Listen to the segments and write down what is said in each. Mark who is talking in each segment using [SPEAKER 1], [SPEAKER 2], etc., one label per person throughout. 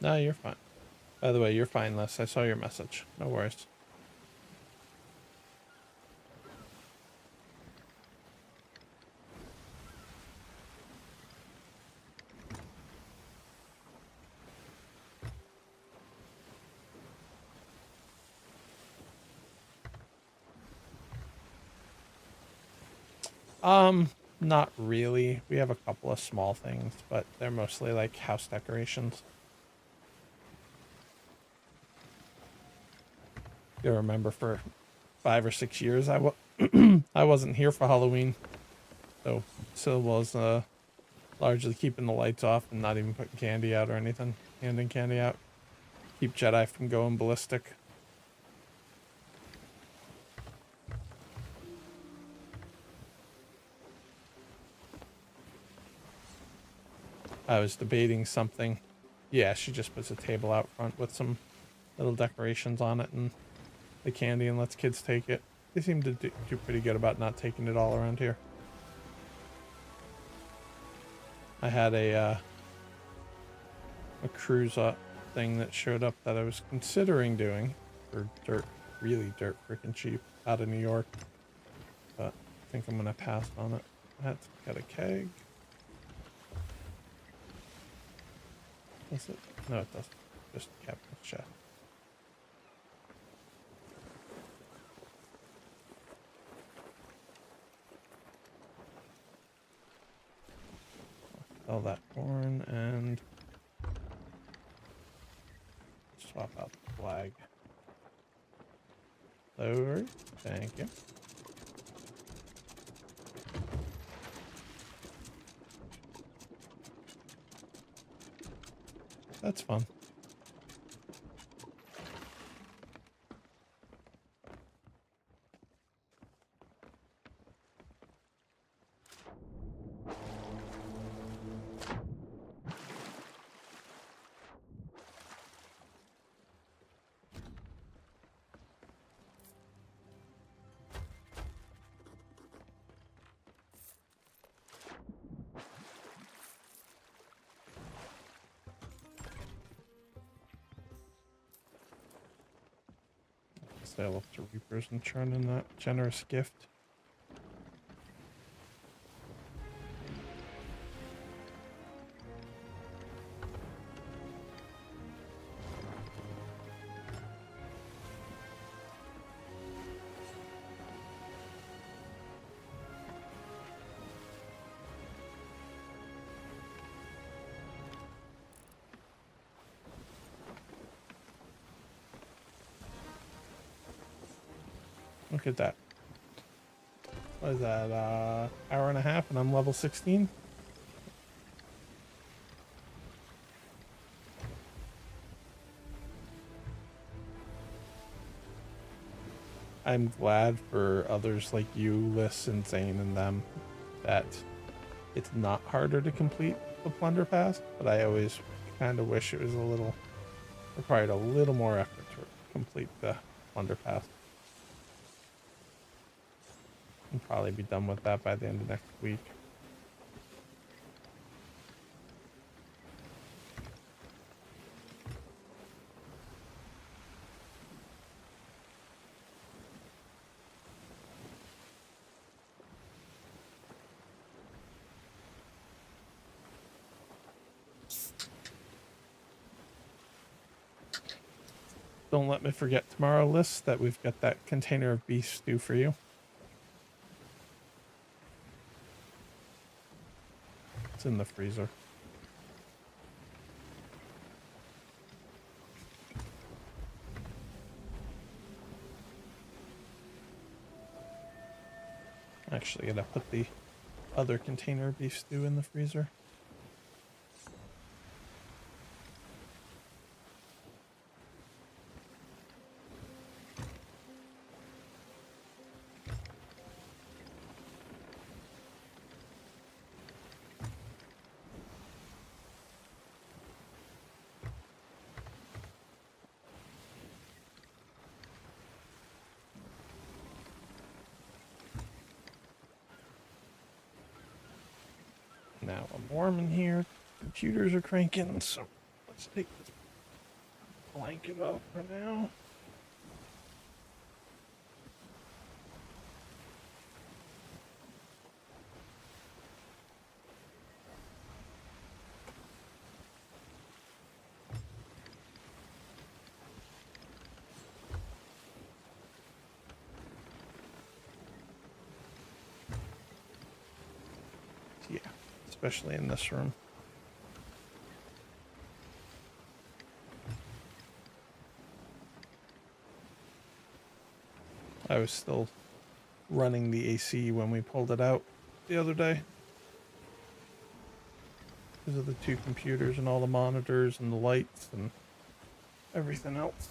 [SPEAKER 1] No, you're fine. By the way, you're fine, Les. I saw your message. No worries. Not really. We have a couple of small things, but they're mostly like house decorations. You remember for 5 or 6 years, I wasn't here for Halloween, so Sil was largely keeping the lights off and not even putting candy out or anything, handing candy out. Keep Jedi from going ballistic. I was debating something. Yeah, she just puts a table out front with some little decorations on it and the candy and lets kids take it. They seem to do pretty good about not taking it all around here. I had a cruise thing that showed up that I was considering doing for really dirt freaking cheap out of New York, but I think I'm gonna pass on it. That's got a keg. Does it? No, it doesn't. Just captain's chest. Sell that corn and swap out the flag. Lower. Thank you. That's fun. Sale up to Reapers and turn in that generous gift. Look at that. What is that, hour and a half and I'm level 16? I'm glad for others like you, Liss, and Zane, and them that it's not harder to complete the Plunder Pass, but I always kind of wish it was required a little more effort to complete the Plunder Pass. I'll probably be done with that by the end of next week. Don't let me forget tomorrow, Liss, that we've got that container of beef stew for you. It's in the freezer. Actually, gonna put the other container of beef stew in the freezer. Now I'm warm in here. Computers are cranking, so let's take this blanket off for now. Yeah, especially in this room. I was still running the AC when we pulled it out the other day. Because of the two computers and all the monitors and the lights and everything else.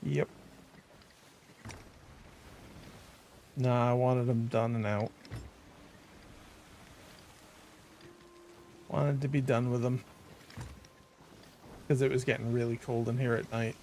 [SPEAKER 1] Yep. Nah, I wanted them done and out. Wanted to be done with them. Because it was getting really cold in here at night.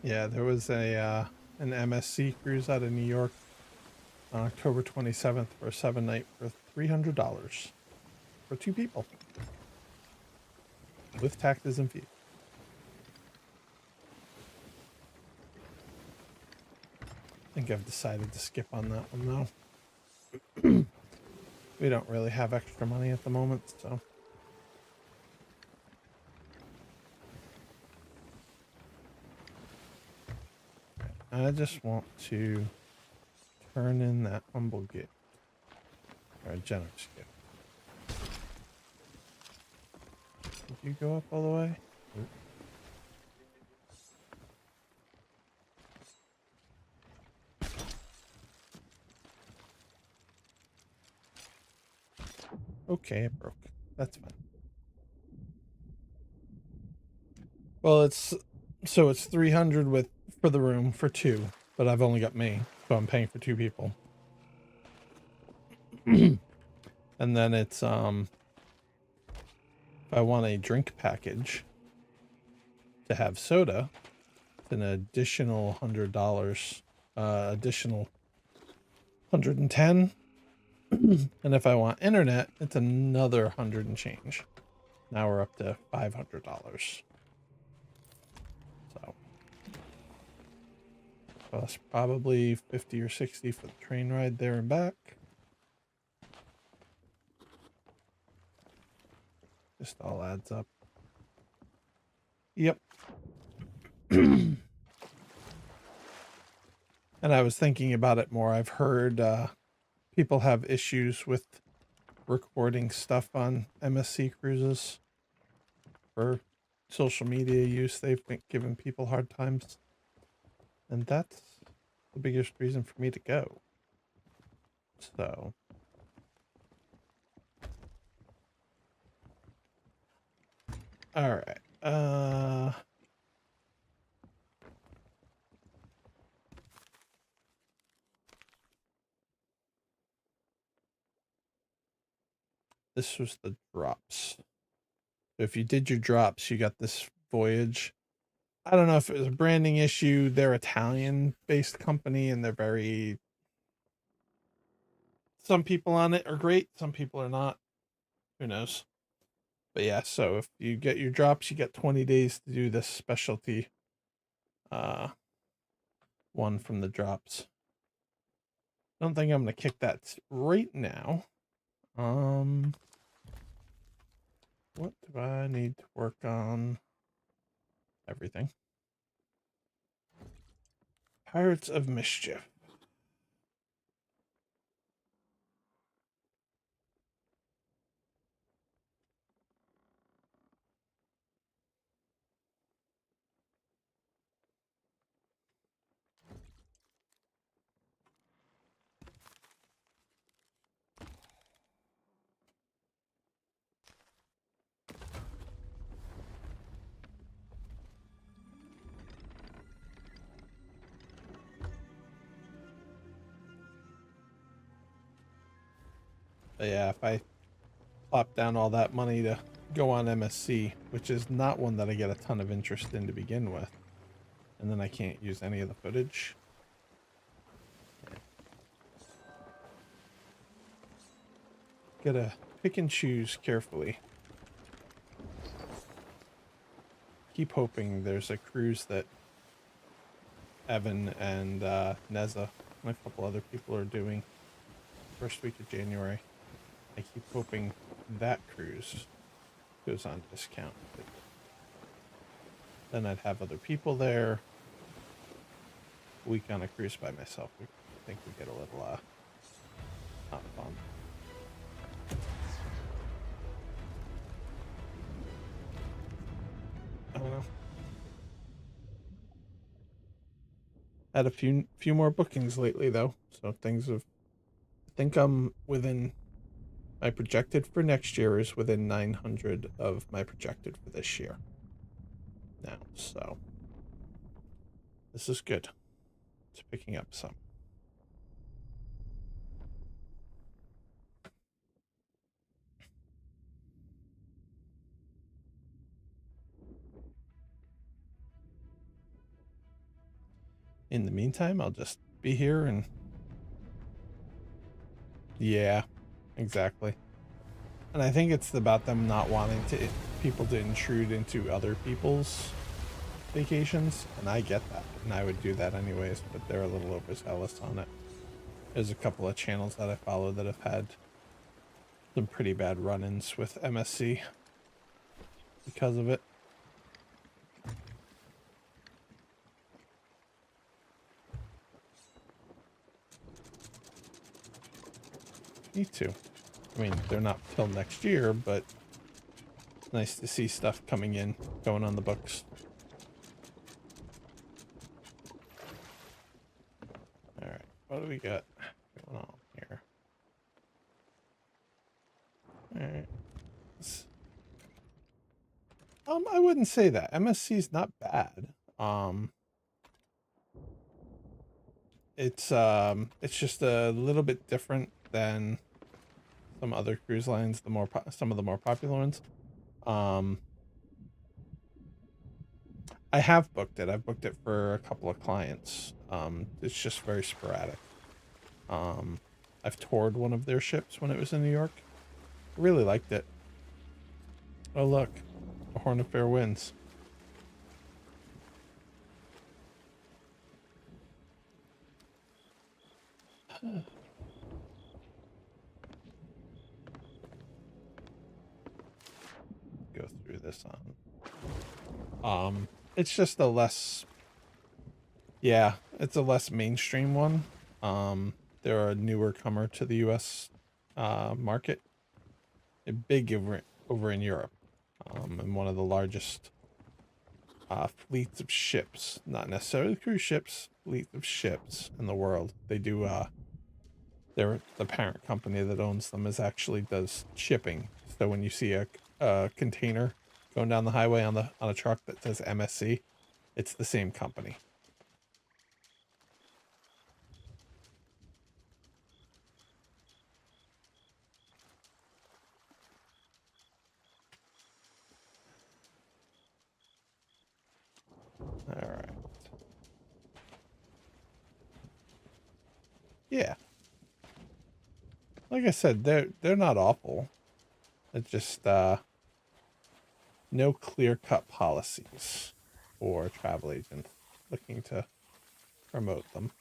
[SPEAKER 1] Yeah, there was an MSC cruise out of New York on October 27th for a 7-night for $300 for 2 people with taxes and fees. I think I've decided to skip on that one though. We don't really have extra money at the moment, so. I just want to turn in that humble gift. Or a generous gift. Did you go up all the way? Nope. Okay, it broke. That's fine. Well, it's 300 with for the room for 2, but I've only got me, so I'm paying for 2 people. And then it's if I want a drink package to have soda, it's an additional $100, additional 110. And if I want internet, it's another 100 and change. Now we're up to $500. So plus probably 50 or 60 for the train ride there and back. Just all adds up. Yep. And I was thinking about it more. I've heard people have issues with recording stuff on MSC cruises for social media use. They've been giving people hard times. And that's the biggest reason for me to go. So. All right. This was the drops. So if you did your drops, you got this voyage. I don't know if it was a branding issue. They're Italian-based company, and they're very. Some people on it are great. Some people are not. Who knows? But yeah, so if you get your drops, you get 20 days to do this specialty one from the drops. Don't think I'm gonna kick that right now. What do I need to work on? Everything. Pirates of Mischief. But yeah, if I plop down all that money to go on MSC, which is not one that I get a ton of interest in to begin with, and then I can't use any of the footage. Gotta pick and choose carefully. Keep hoping there's a cruise that Evan and Neza and a couple other people are doing first week of January. I keep hoping that cruise goes on discount. Then I'd have other people there. Week on a cruise by myself, I think we get a little not fun. I don't know. Had a few more bookings lately though, so things have. I think I'm within. My projected for next year is within 900 of my projected for this year. Now, so this is good. It's picking up some. In the meantime, I'll just be here and yeah, exactly. And I think it's about them not wanting people to intrude into other people's vacations, and I get that, and I would do that anyways, but they're a little overzealous on it. There's a couple of channels that I follow that have had some pretty bad run-ins with MSC because of it. Me too. I mean, they're not till next year, but it's nice to see stuff coming in, going on the books. All right, what do we got going on here? All right. I wouldn't say that. MSC is not bad. It's just a little bit different than some other cruise lines, some of the more popular ones. I have booked it. I've booked it for a couple of clients. It's just very sporadic. I've toured one of their ships when it was in New York. I really liked it. Oh look, a Horn of Fair Winds. Go through this on. It's just a less. Yeah, it's a less mainstream one. They're a newer comer to the U.S. Market. They're big over in Europe, and one of the largest fleets of ships, not necessarily cruise ships, fleets of ships in the world. They do. The parent company that owns them does shipping. So when you see a container going down the highway on a truck that says MSC, it's the same company. All right. Yeah. Like I said, they're not awful. It's just no clear-cut policies for travel agents looking to promote them.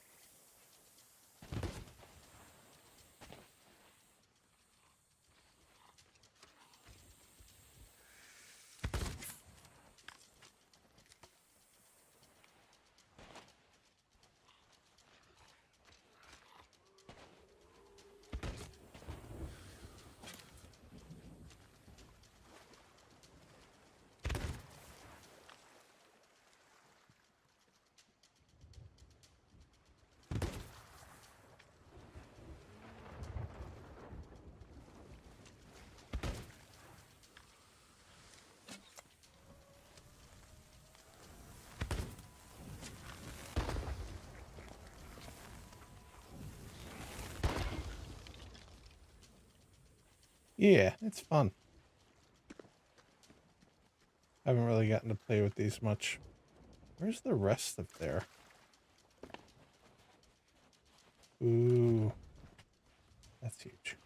[SPEAKER 1] Yeah, it's fun. I haven't really gotten to play with these much. Where's the rest of there? Ooh, that's huge.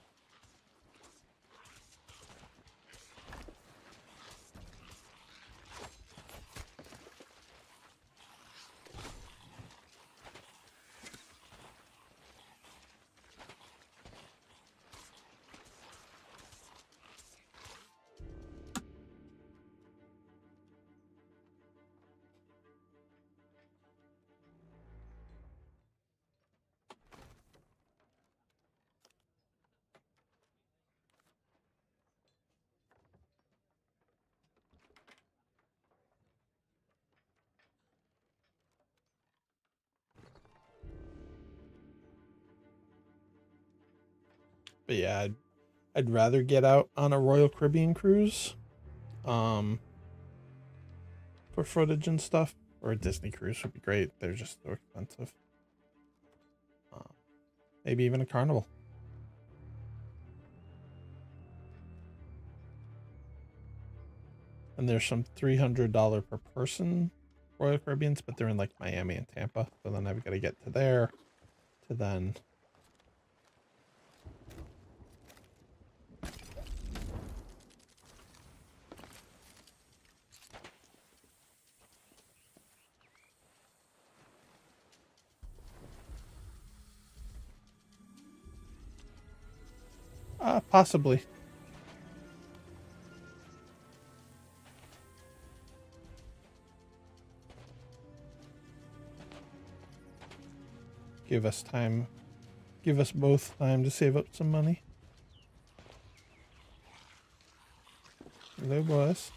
[SPEAKER 1] But yeah, I'd rather get out on a Royal Caribbean cruise, um, for footage and stuff, or a Disney cruise would be great. They're just so expensive. Um, maybe even a Carnival. And there's some $300 per person Royal Caribbeans, but they're in like Miami and Tampa. So then I've got to get to there to then. Possibly. Give us time. Give us both time to save up some money. Hello, boys.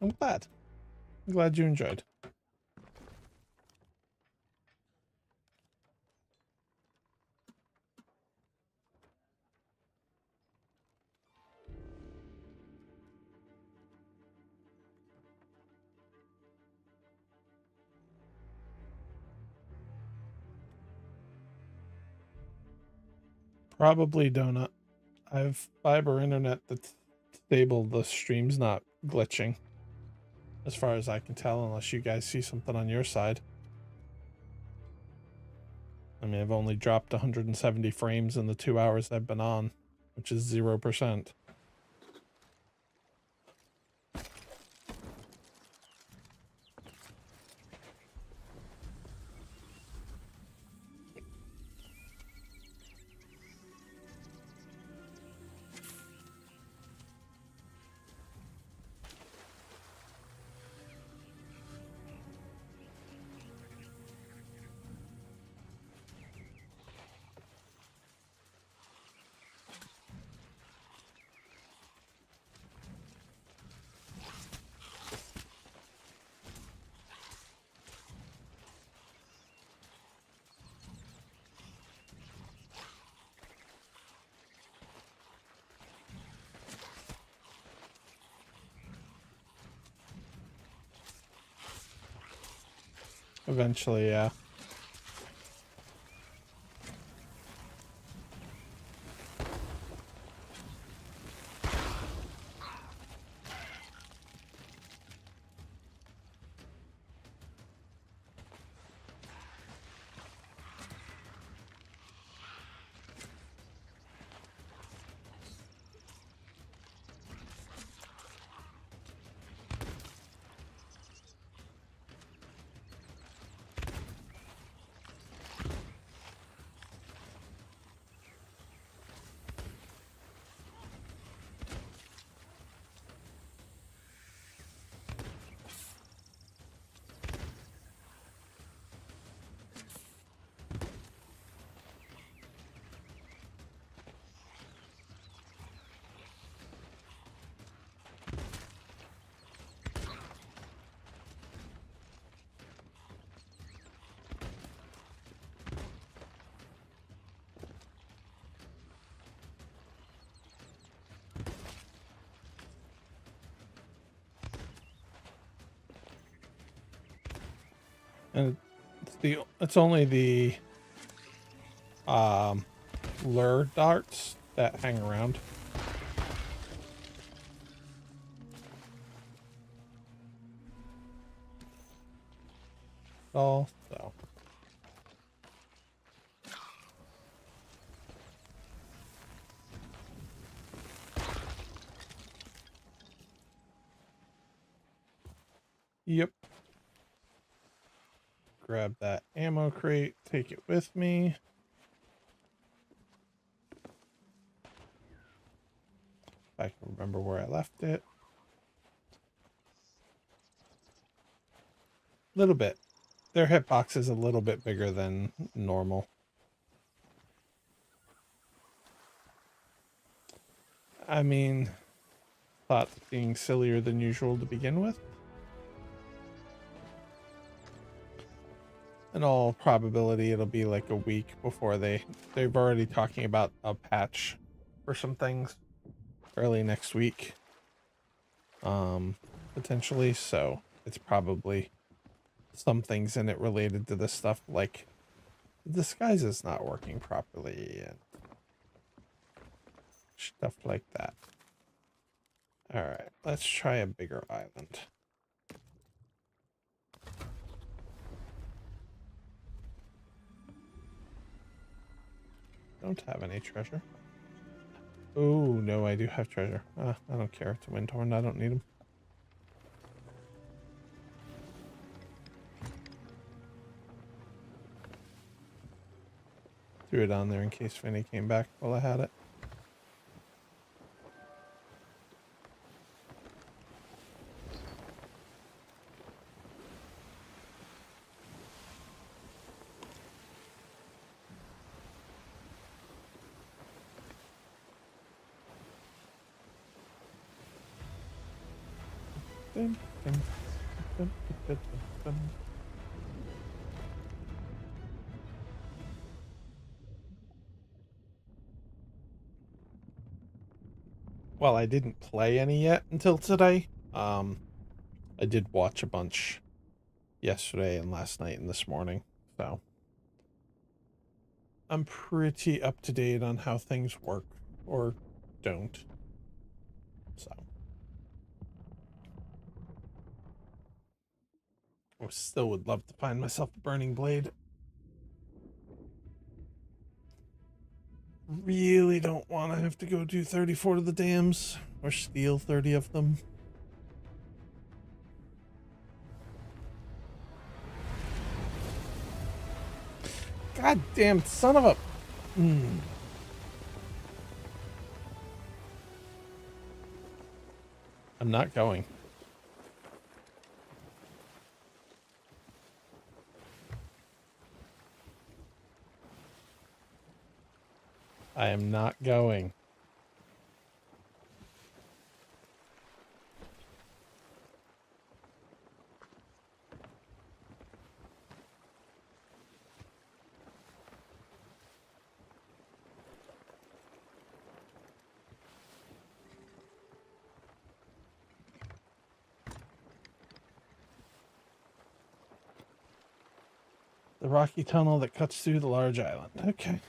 [SPEAKER 1] I'm glad. I'm glad you enjoyed. Probably donut. I have fiber internet that's stable. The stream's not glitching, as far as I can tell, unless you guys see something on your side. I mean, I've only dropped 170 frames in the 2 hours I've been on, which is 0%. Eventually, yeah. And it's only the lure darts that hang around. So yep. Grab that ammo crate, take it with me. If I can remember where I left it. A little bit. Their hitbox is a little bit bigger than normal. I mean, thought being sillier than usual to begin with. In all probability, it'll be like a week before they've already talking about a patch for some things early next week. Potentially, so it's probably some things in it related to this stuff, like the disguise is not working properly and stuff like that. All right, let's try a bigger island. Don't have any treasure. Oh, no, I do have treasure. I don't care. It's a windhorn. I don't need them. Threw it on there in case Vinny came back while I had it. Dun, dun, dun, dun, dun. Well, I didn't play any yet until today. I did watch a bunch yesterday and last night and this morning, so I'm pretty up to date on how things work or don't. So I still would love to find myself a burning blade. Really don't want to have to go do 34 to the dams or steal 30 of them. God damn son of a... I'm not going. I am not going. The rocky tunnel that cuts through the large island. Okay.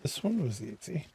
[SPEAKER 1] This one was easy.